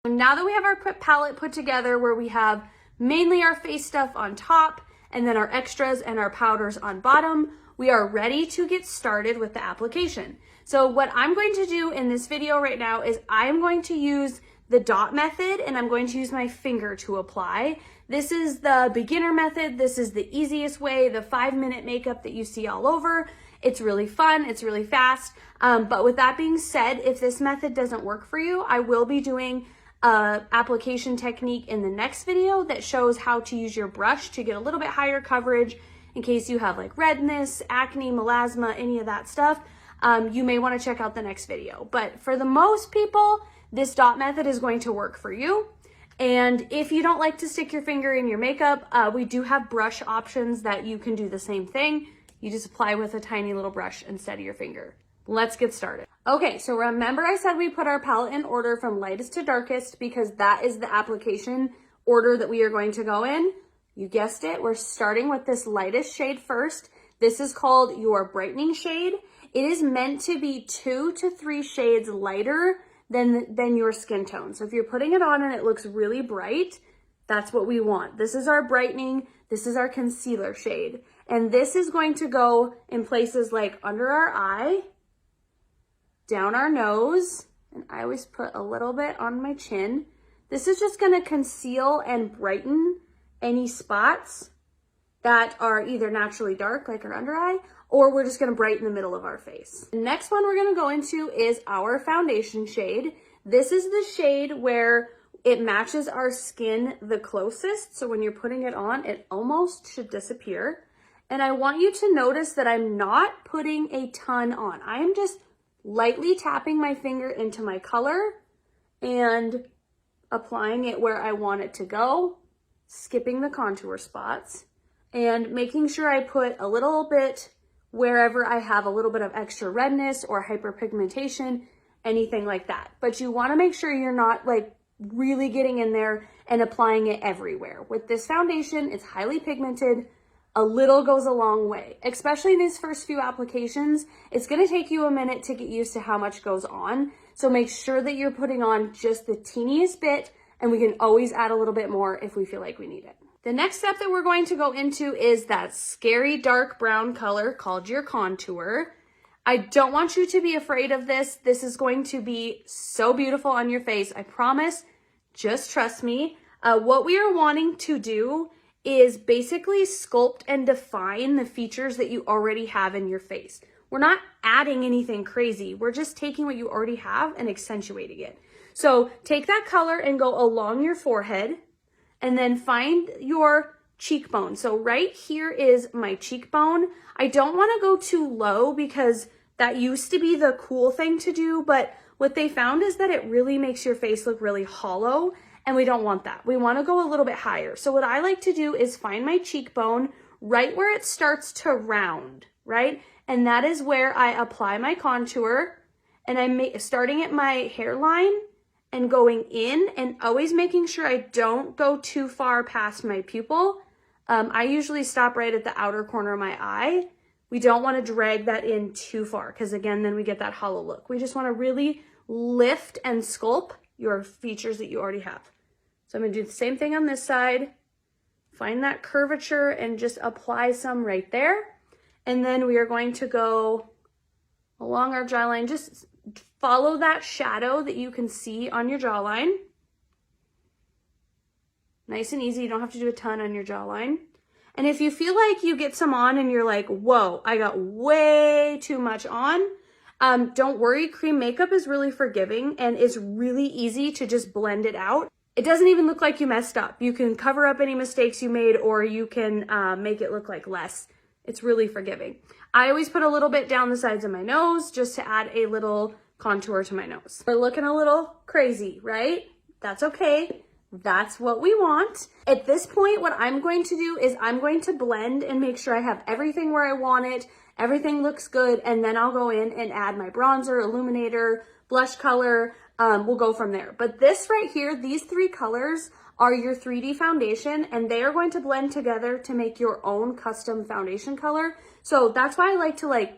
Now that we have our palette put together where we have mainly our face stuff on top and then our extras and our powders on bottom, we are ready to get started with the application. So what I'm going to do in this video right now is I'm going to use the dot method and I'm going to use my finger to apply. This is the beginner method. This is the easiest way, the 5-minute makeup that you see all over. It's really fun, it's really fast. But with that being said, if this method doesn't work for you, I will be doing an application technique in the next video that shows how to use your brush to get a little bit higher coverage in case you have like redness, acne, melasma, any of that stuff. You may want to check out the next video. But for the most people, this dot method is going to work for you. And if you don't like to stick your finger in your makeup, we do have brush options that you can do the same thing. You just apply with a tiny little brush instead of your finger. Let's get started. Okay, so remember I said we put our palette in order from lightest to darkest because that is the application order that we are going to go in. You guessed it, we're starting with this lightest shade first. This is called your brightening shade. It is meant to be 2 to 3 shades lighter than your skin tone. So if you're putting it on and it looks really bright, that's what we want. This is our brightening, this is our concealer shade. And this is going to go in places like under our eye, down our nose, and I always put a little bit on my chin. This is just gonna conceal and brighten any spots that are either naturally dark, like our under eye, or we're just gonna brighten the middle of our face. The next one we're gonna go into is our foundation shade. This is the shade where it matches our skin the closest. So when you're putting it on, it almost should disappear. And I want you to notice that I'm not putting a ton on. I am just lightly tapping my finger into my color and applying it where I want it to go, skipping the contour spots, and making sure I put a little bit wherever I have a little bit of extra redness or hyperpigmentation, anything like that. But you want to make sure you're not like really getting in there and applying it everywhere. With this foundation, it's highly pigmented. A little goes a long way, especially in these first few applications. It's going to take you a minute to get used to how much goes on. So make sure that you're putting on just the teeniest bit, and we can always add a little bit more if we feel like we need it. The next step that we're going to go into is that scary dark brown color called your contour. I don't want you to be afraid of this. This is going to be so beautiful on your face. I promise. Just trust me. What we are wanting to do is basically sculpt and define the features that you already have in your face. We're not adding anything crazy. We're just taking what you already have and accentuating it. So take that color and go along your forehead and then find your cheekbone. So right here is my cheekbone. I don't want to go too low because that used to be the cool thing to do, but what they found is that it really makes your face look really hollow. And we don't want that. We want to go a little bit higher. So what I like to do is find my cheekbone right where it starts to round, right? And that is where I apply my contour, and I'm starting at my hairline and going in and always making sure I don't go too far past my pupil. I usually stop right at the outer corner of my eye. We don't want to drag that in too far because again, then we get that hollow look. We just want to really lift and sculpt your features that you already have. So I'm going to do the same thing on this side, find that curvature and just apply some right there. And then we are going to go along our jawline, just follow that shadow that you can see on your jawline. Nice and easy, you don't have to do a ton on your jawline. And if you feel like you get some on and you're like, whoa, I got way too much on, don't worry, cream makeup is really forgiving and it's really easy to just blend it out. It doesn't even look like you messed up. You can cover up any mistakes you made or you can make it look like less. It's really forgiving. I always put a little bit down the sides of my nose just to add a little contour to my nose. We're looking a little crazy, right? That's okay. That's what we want. At this point, what I'm going to do is I'm going to blend and make sure I have everything where I want it. Everything looks good. And then I'll go in and add my bronzer, illuminator, blush color. We'll go from there. But this right here, these 3 colors are your 3D foundation and they are going to blend together to make your own custom foundation color. So that's why I like to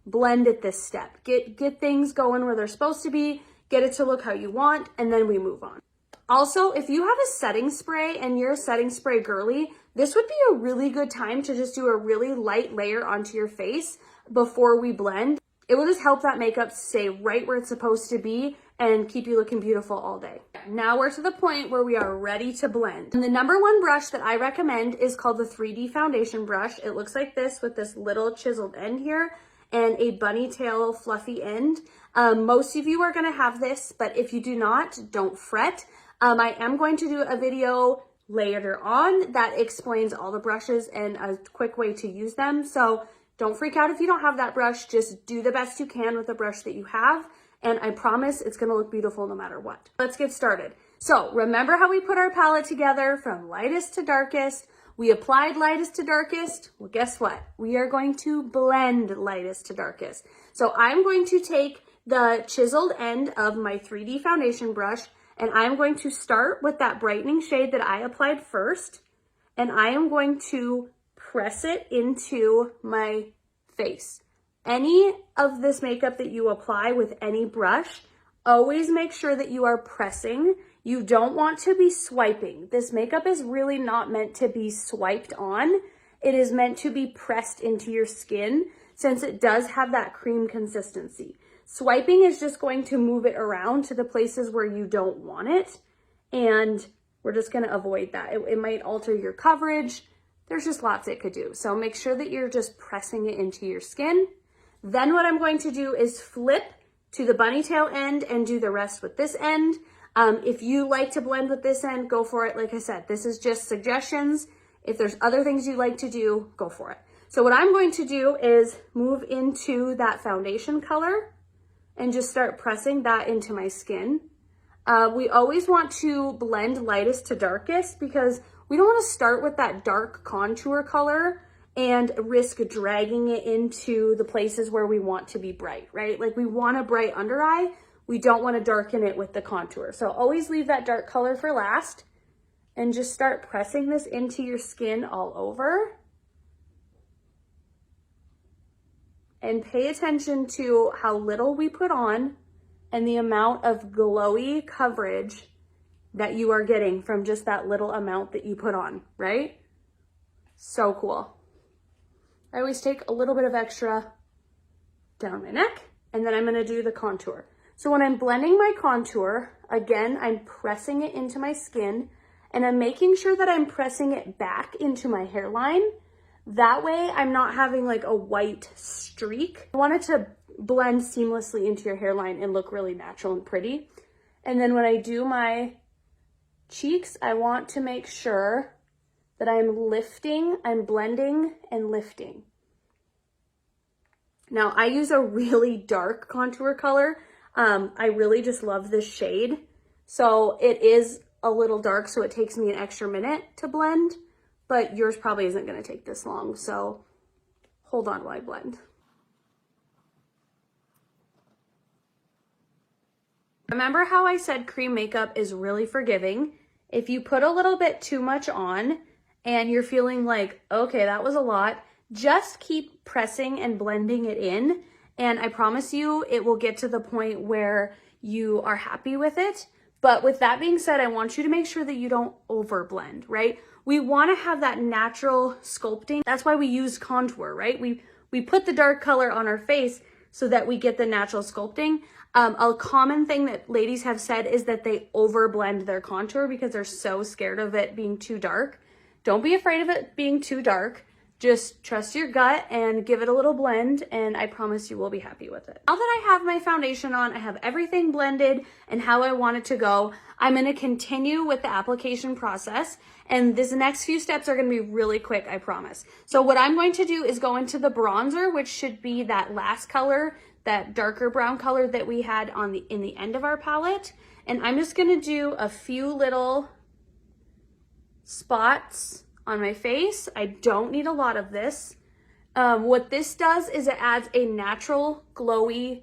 blend at this step. Get things going where they're supposed to be, get it to look how you want, and then we move on. Also, if you have a setting spray and you're a setting spray girly, this would be a really good time to just do a really light layer onto your face before we blend. It will just help that makeup stay right where it's supposed to be and keep you looking beautiful all day. Now we're to the point where we are ready to blend. And the number one brush that I recommend is called the 3D foundation brush. It looks like this with this little chiseled end here and a bunny tail fluffy end. Most of you are gonna have this, but if you do not, don't fret. I am going to do a video later on that explains all the brushes and a quick way to use them. So don't freak out if you don't have that brush. Just do the best you can with the brush that you have. And I promise it's gonna look beautiful no matter what. Let's get started. So remember how we put our palette together from lightest to darkest? We applied lightest to darkest. Well, guess what? We are going to blend lightest to darkest. So I'm going to take the chiseled end of my 3D foundation brush and I'm going to start with that brightening shade that I applied first. And I am going to press it into my face. Any of this makeup that you apply with any brush, always make sure that you are pressing. You don't want to be swiping. This makeup is really not meant to be swiped on. It is meant to be pressed into your skin since it does have that cream consistency. Swiping is just going to move it around to the places where you don't want it. And we're just gonna avoid that. It might alter your coverage. There's just lots it could do. So make sure that you're just pressing it into your skin. Then what I'm going to do is flip to the bunny tail end and do the rest with this end. If you like to blend with this end, go for it. Like I said, this is just suggestions. If there's other things you like to do, go for it. So what I'm going to do is move into that foundation color and just start pressing that into my skin. We always want to blend lightest to darkest because we don't want to start with that dark contour color and risk dragging it into the places where we want to be bright, right? Like we want a bright under eye. We don't want to darken it with the contour. So always leave that dark color for last and just start pressing this into your skin all over. And pay attention to how little we put on and the amount of glowy coverage that you are getting from just that little amount that you put on, right? So cool. I always take a little bit of extra down my neck and then I'm gonna do the contour. So when I'm blending my contour, again, I'm pressing it into my skin and I'm making sure that I'm pressing it back into my hairline. That way I'm not having like a white streak. I want it to blend seamlessly into your hairline and look really natural and pretty. And then when I do my cheeks, I want to make sure that I'm lifting, I'm blending and lifting. Now I use a really dark contour color. I really just love this shade. So it is a little dark, so it takes me an extra minute to blend. But yours probably isn't gonna take this long, so hold on while I blend. Remember how I said cream makeup is really forgiving? If you put a little bit too much on and you're feeling like, okay, that was a lot, just keep pressing and blending it in. And I promise you, it will get to the point where you are happy with it. But with that being said, I want you to make sure that you don't over blend, right? We want to have that natural sculpting. That's why we use contour, right? We put the dark color on our face so that we get the natural sculpting. A common thing that ladies have said is that they over blend their contour because they're so scared of it being too dark. Don't be afraid of it being too dark. Just trust your gut and give it a little blend, and I promise you will be happy with it. Now that I have my foundation on, I have everything blended and how I want it to go, I'm gonna continue with the application process, and this next few steps are gonna be really quick, I promise. So what I'm going to do is go into the bronzer, which should be that last color, that darker brown color that we had on in the end of our palette, and I'm just gonna do a few little spots on my face. I don't need a lot of this. What this does is it adds a natural glowy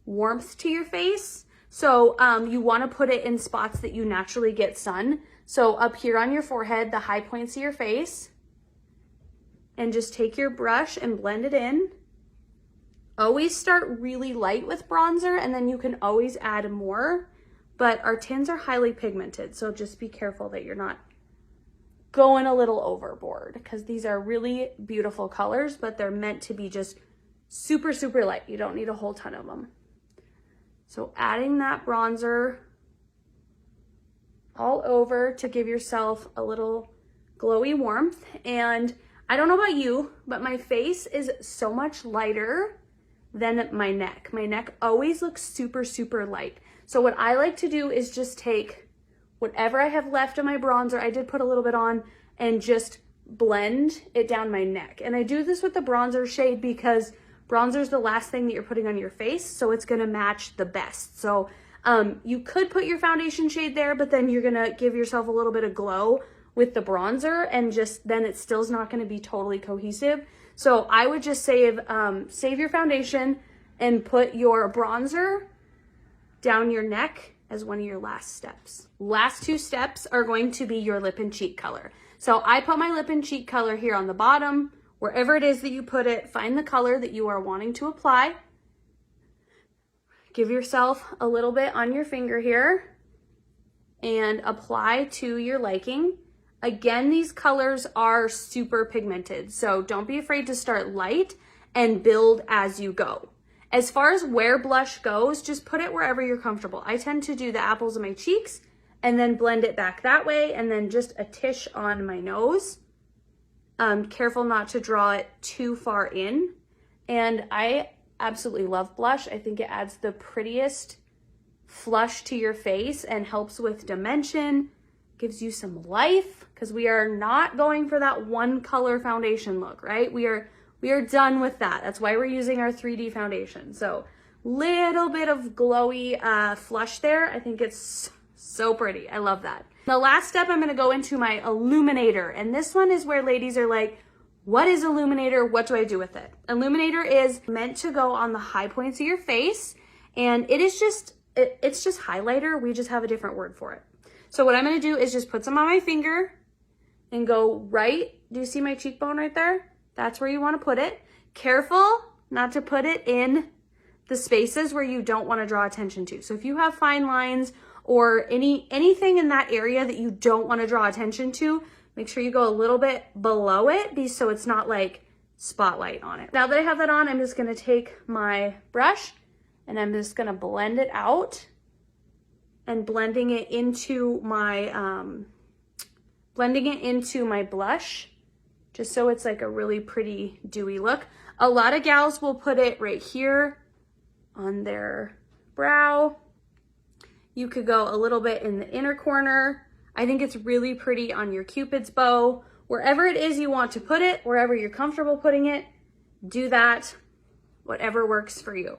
warmth to your face. So you want to put it in spots that you naturally get sun. So up here on your forehead, the high points of your face, and just take your brush and blend it in. Always start really light with bronzer and then you can always add more. but our tins are highly pigmented, so just be careful that you're not going a little overboard, because these are really beautiful colors, but they're meant to be just super, super light. You don't need a whole ton of them. So adding that bronzer all over to give yourself a little glowy warmth. And I don't know about you, but my face is so much lighter than my neck. My neck always looks super, super light. So what I like to do is just take whatever I have left of my bronzer, I did put a little bit on, and just blend it down my neck. And I do this with the bronzer shade because bronzer is the last thing that you're putting on your face, so it's gonna match the best. So you could put your foundation shade there, but then you're gonna give yourself a little bit of glow with the bronzer, and just then it still's not gonna be totally cohesive. So I would just save your foundation and put your bronzer down your neck as one of your last steps. Last two steps are going to be your lip and cheek color. So I put my lip and cheek color here on the bottom. Wherever it is that you put it, find the color that you are wanting to apply. Give yourself a little bit on your finger here and apply to your liking. Again, these colors are super pigmented, so don't be afraid to start light and build as you go. As far as where blush goes, just put it wherever you're comfortable. I tend to do the apples of my cheeks and then blend it back that way, and then just a tish on my nose. Careful not to draw it too far in. And I absolutely love blush. I think it adds the prettiest flush to your face and helps with dimension, gives you some life, because we are not going for that one color foundation look, right? We are done with that. That's why we're using our 3D foundation. So little bit of glowy flush there. I think it's so pretty. I love that. The last step, I'm going to go into my illuminator. And this one is where ladies are like, what is illuminator? What do I do with it? Illuminator is meant to go on the high points of your face. And it is just, it's just highlighter. We just have a different word for it. So what I'm going to do is just put some on my finger and go right. Do you see my cheekbone right there? That's where you want to put it. Careful not to put it in the spaces where you don't want to draw attention to. So if you have fine lines or anything in that area that you don't want to draw attention to, make sure you go a little bit below it so it's not like spotlight on it. Now that I have that on, I'm just going to take my brush and I'm just going to blend it out, and blending it into my blush, just so it's like a really pretty dewy look. A lot of gals will put it right here on their brow. You could go a little bit in the inner corner. I think it's really pretty on your Cupid's bow. Wherever it is you want to put it, wherever you're comfortable putting it, do that, whatever works for you.